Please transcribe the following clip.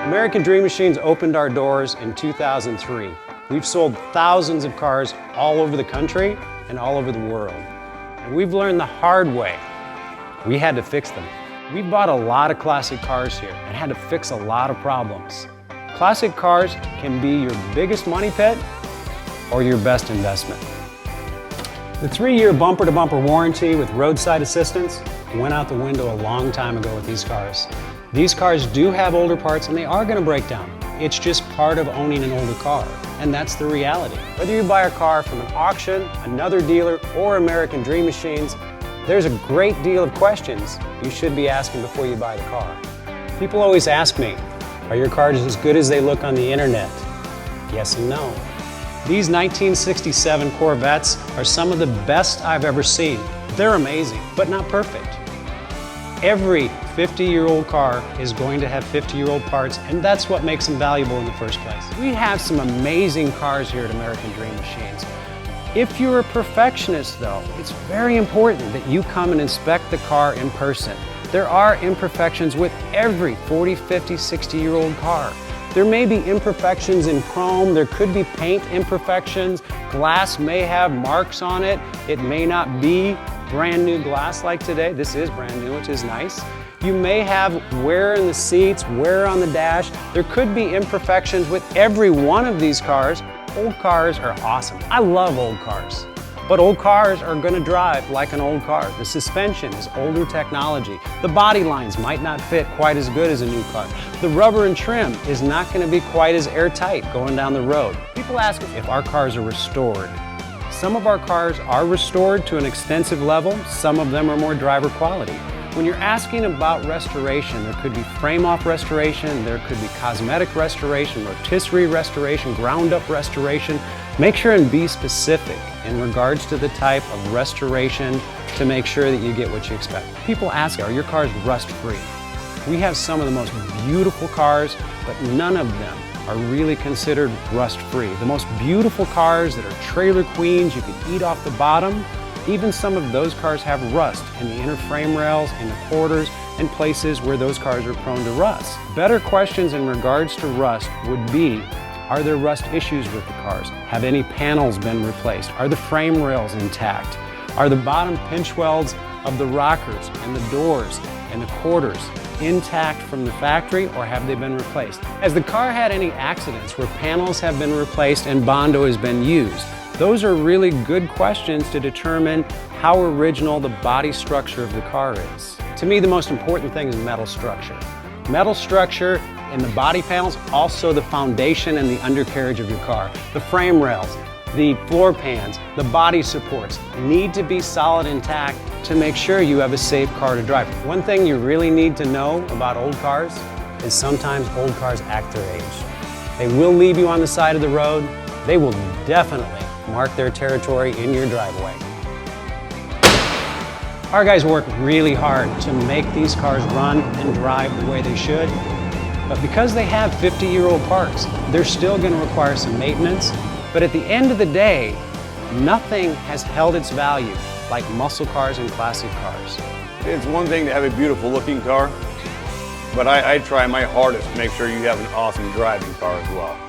American Dream Machines opened our doors in 2003. We've sold thousands of cars all over the country and all over the world. And we've learned the hard way. We had to fix them. We bought a lot of classic cars here and had to fix a lot of problems. Classic cars can be your biggest money pit or your best investment. The 3-year bumper-to-bumper warranty with roadside assistance went out the window a long time ago with these cars. These cars do have older parts and they are going to break down. It's just part of owning an older car, and that's the reality. Whether you buy a car from an auction, another dealer, or American Dream Machines, there's a great deal of questions you should be asking before you buy the car. People always ask me, are your cars as good as they look on the internet? Yes and no. These 1967 Corvettes are some of the best I've ever seen. They're amazing, but not perfect. Every 50-year-old car is going to have 50-year-old parts, and that's what makes them valuable in the first place. We have some amazing cars here at American Dream Machines. If you're a perfectionist, though, it's very important that you come and inspect the car in person. There are imperfections with every 40, 50, 60-year-old car. There may be imperfections in chrome, there could be paint imperfections, glass may have marks on it, it may not be brand new glass like today. This is brand new, which is nice. You may have wear in the seats, wear on the dash. There could be imperfections with every one of these cars. Old cars are awesome. I love old cars. But old cars are going to drive like an old car. The suspension is older technology. The body lines might not fit quite as good as a new car. The rubber and trim is not going to be quite as airtight going down the road. People ask if our cars are restored. Some of our cars are restored to an extensive level. Some of them are more driver quality. When you're asking about restoration, there could be frame-off restoration, there could be cosmetic restoration, rotisserie restoration, ground-up restoration. Make sure and be specific in regards to the type of restoration to make sure that you get what you expect. People ask, are your cars rust-free? We have some of the most beautiful cars, but none of them are really considered rust-free. The most beautiful cars that are trailer queens, you can eat off the bottom, even some of those cars have rust in the inner frame rails, in the quarters, and places where those cars are prone to rust. Better questions in regards to rust would be, are there rust issues with the cars? Have any panels been replaced? Are the frame rails intact? Are the bottom pinch welds of the rockers and the doors and the quarters intact from the factory, or have they been replaced? Has the car had any accidents where panels have been replaced and Bondo has been used? Those are really good questions to determine how original the body structure of the car is. To me, the most important thing is metal structure. Metal structure in the body panels, also the foundation and the undercarriage of your car. The frame rails, the floor pans, the body supports need to be solid intact to make sure you have a safe car to drive. One thing you really need to know about old cars is sometimes old cars act their age. They will leave you on the side of the road. They will definitely mark their territory in your driveway. Our guys work really hard to make these cars run and drive the way they should, but because they have 50-year-old parts, they're still going to require some maintenance. But at the end of the day, nothing has held its value like muscle cars and classic cars. It's one thing to have a beautiful looking car, but I try my hardest to make sure you have an awesome driving car as well.